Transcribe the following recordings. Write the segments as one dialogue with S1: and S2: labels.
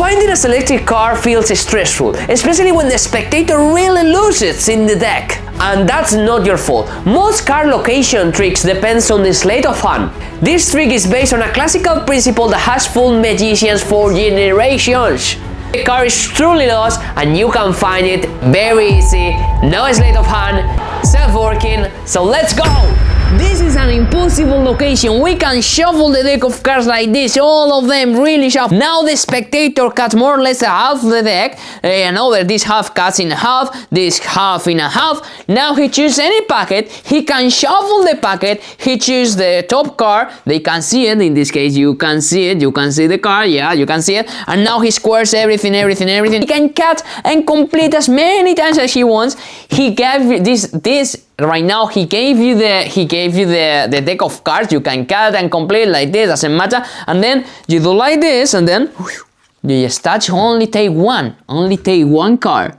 S1: Finding a selected card feels stressful, especially when the spectator really loses in the deck. And that's not your fault. Most card location tricks depends on the sleight of hand. This trick is based on a classical principle that has fooled magicians for generations. The card is truly lost and you can find it very easy, no sleight of hand, self-working, so let's go! This is an impossible location. We can shuffle the deck of cards like this, all of them really shuffle. Now the spectator cuts more or less half the deck, and over this half cuts in half, this half in a half. Now he chooses any packet, he can shuffle the packet, he chooses the top card, they can see it, in this case you can see it, you can see the card, yeah, you can see it, and now he squares everything. He can cut and complete as many times as he wants. He gave this right now, he gave you the deck of cards. You can cut and complete like this, doesn't matter, and then you do like this, and then you just touch, only take one card,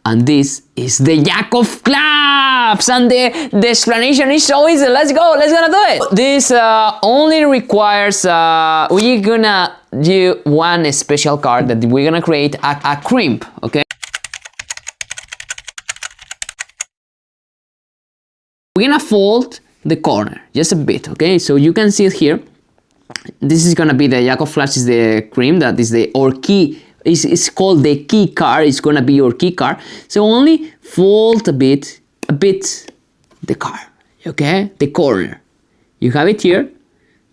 S1: and this is the Jack of Clubs, and the explanation is so easy. Let's gonna do it. This only requires we're gonna do one special card that we're gonna create a crimp, okay? We're gonna fold the corner just a bit, okay? So you can see it here. This is gonna be the Jack of Clubs, is the crimp, that is our key. It's called the key card. It's gonna be your key card. So only fold a bit the card, okay? The corner. You have it here.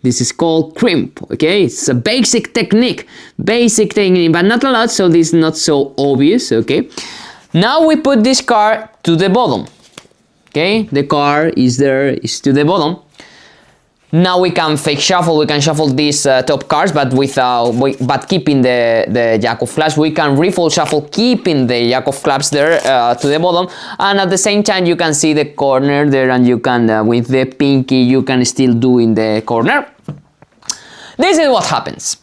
S1: This is called crimp, okay? It's a basic technique, but not a lot, so this is not so obvious, okay? Now we put this card to the bottom. Okay, the card is to the bottom. Now we can fake shuffle. We can shuffle these top cards, but keeping the Jack of Clubs. We can refold shuffle, keeping the Jack of Clubs there to the bottom, and at the same time you can see the corner there, and you can with the pinky you can still do in the corner. This is what happens.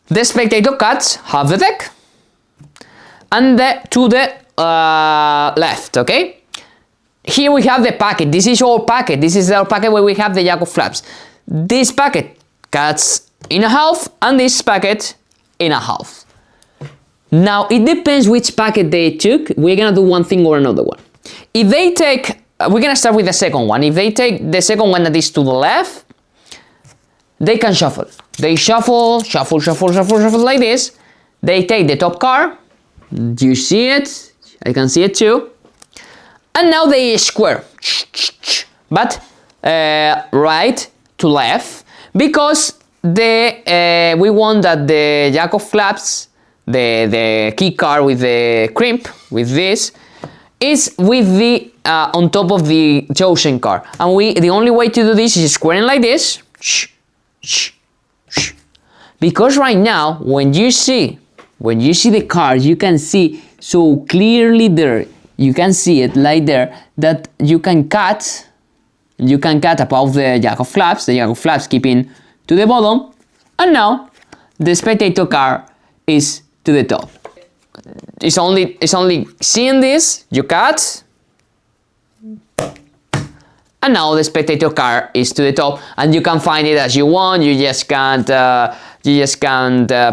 S1: The spectator cuts half the deck, and to the left. Okay. Here we have the packet. This is our packet. This is our packet where we have the Jack of Clubs. This packet cuts in a half, and this packet in a half. Now it depends which packet they took. We're gonna do one thing or another one. If they take, we're gonna start with the second one. If they take the second one that is to the left, they can shuffle. They shuffle like this. They take the top card. Do you see it? I can see it too. And now they square, but right to left, because we want that the Jack of Clubs, the key card with the crimp, with this, is with the on top of the chosen card. And the only way to do this is squaring like this, because right now when you see the card, you can see so clearly there. You can see it like there, that you can cut above the Jack of Clubs, the Jack of Clubs keeping to the bottom, and now the spectator card is to the top. It's only seeing this, you cut, and now the spectator card is to the top, and you can find it as you want. You just can't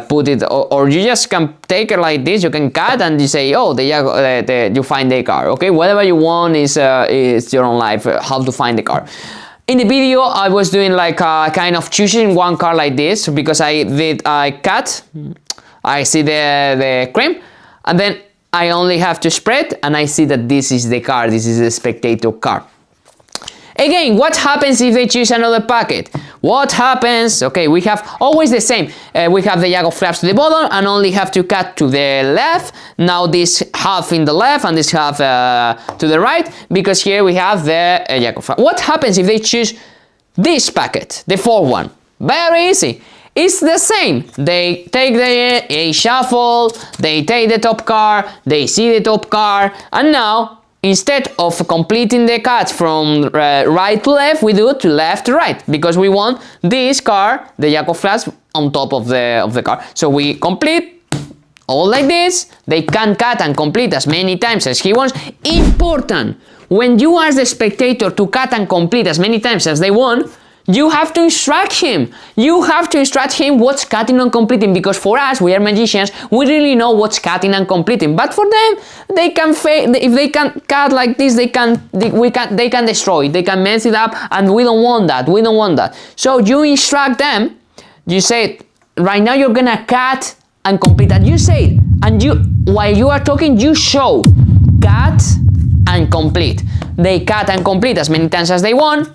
S1: put it, or you just can take it like this. You can cut and you say, oh, you find the card. Okay, whatever you want is your own life. How to find the card. In the video, I was doing like kind of choosing one card like this, because I cut, I see the crimp, and then I only have to spread, and I see that this is the card. This is the spectator card. Again, what happens if they choose another packet? What happens? Okay, we have always the same. We have the Jack of Clubs to the bottom and only have to cut to the left. Now this half in the left and this half to the right, because here we have the Jack of Clubs. What happens if they choose this packet, the fourth one? Very easy. It's the same. They take a shuffle, they take the top card, they see the top card, and now instead of completing the cuts from right to left, we do it to left to right, because we want this card, the Jack of Clubs, on top of the card. So we complete all like this. They can cut and complete as many times as he wants. Important, when you ask the spectator to cut and complete as many times as they want, You have to instruct him. You have to instruct him what's cutting and completing, because for us, we are magicians, we really know what's cutting and completing. But for them, they can if they can cut like this, they can destroy, they can mess it up, and we don't want that. We don't want that. So you instruct them. You say, right now you're gonna cut and complete, and you say, and you, while you are talking, you show cut and complete. They cut and complete as many times as they want,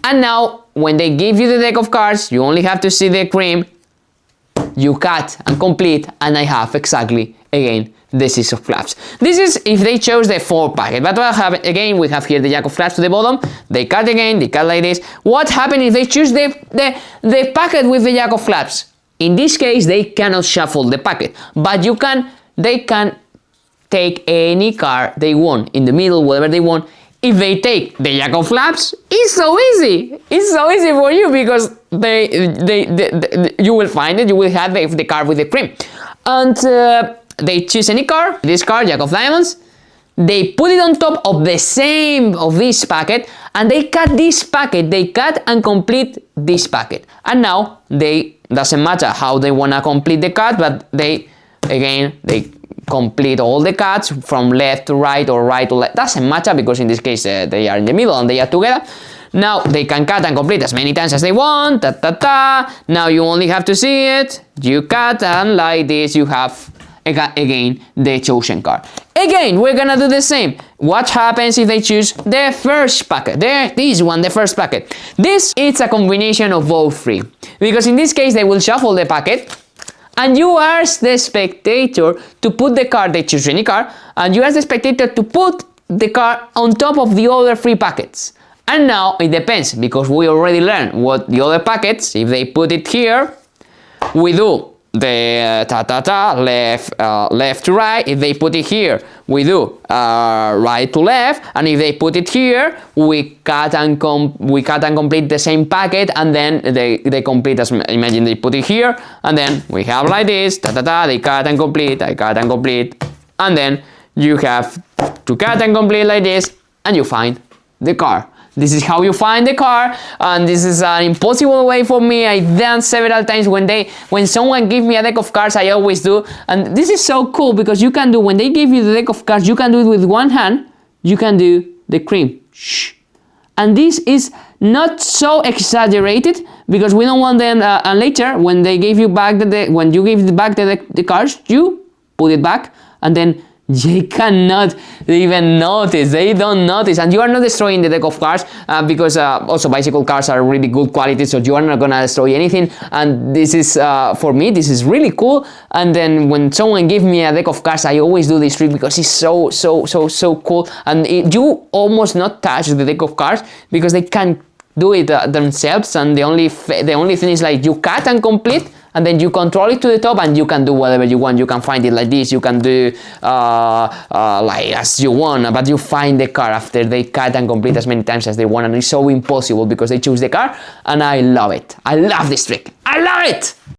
S1: and now when they give you the deck of cards, you only have to see the crimp, you cut and complete, and I have exactly, again, the 6 of clubs. This is if they chose the 4 packet. But what happened, again, we have here the jack of clubs to the bottom, they cut again, they cut like this. What happened if they choose the packet with the jack of clubs? In this case, they cannot shuffle the packet, but they can take any card they want, in the middle, whatever they want. If they take the jack of clubs, it's so easy. It's so easy for you, because you will find it. You will have the card with the crimp, and they choose any card. This card, jack of diamonds. They put it on top of the same of this packet, and they cut this packet. They cut and complete this packet, and now they doesn't matter how they wanna complete the cut, but they complete all the cuts from left to right or right to left. Doesn't matter, because in this case they are in the middle and they are together. Now they can cut and complete as many times as they want. Now you only have to see it. You cut, and like this you have again the chosen card. Again, we're gonna do the same. What happens if they choose the first packet? This one, the first packet. This is a combination of both three, because in this case they will shuffle the packet, and you ask the spectator to put the card, they choose any card, and you ask the spectator to put the card on top of the other 3 packets. And now it depends, because we already learned what the other packets, if they put it here, we do the left to right. If they put it here, we do right to left, and if they put it here, we cut and complete the same packet, and then they complete as, imagine they put it here, and then we have like this, they cut and complete, I cut and complete, and then you have to cut and complete like this, and you find the card. This is how you find the card, and this is an impossible way for me. I've done several times when someone gives me a deck of cards, I always do. And this is so cool, because you can do, when they give you the deck of cards, you can do it with one hand, you can do the crimp. Shh. And this is not so exaggerated, because we don't want them, and later, when they give you back when you give back the cards, you put it back, and then they cannot even notice. They don't notice, and you are not destroying the deck of cards, because also bicycle cards are really good quality, so you are not gonna destroy anything. And this is for me, this is really cool. And then when someone gives me a deck of cards, I always do this trick, because it's so cool, and you almost not touch the deck of cards, because they can do it themselves. And the only thing is, like, you cut and complete, and then you control it to the top, and you can do whatever you want. You can find it like this, you can do like as you want, but you find the card after they cut and complete as many times as they want. And it's so impossible, because they choose the card, and I love it. I love this trick. I love it.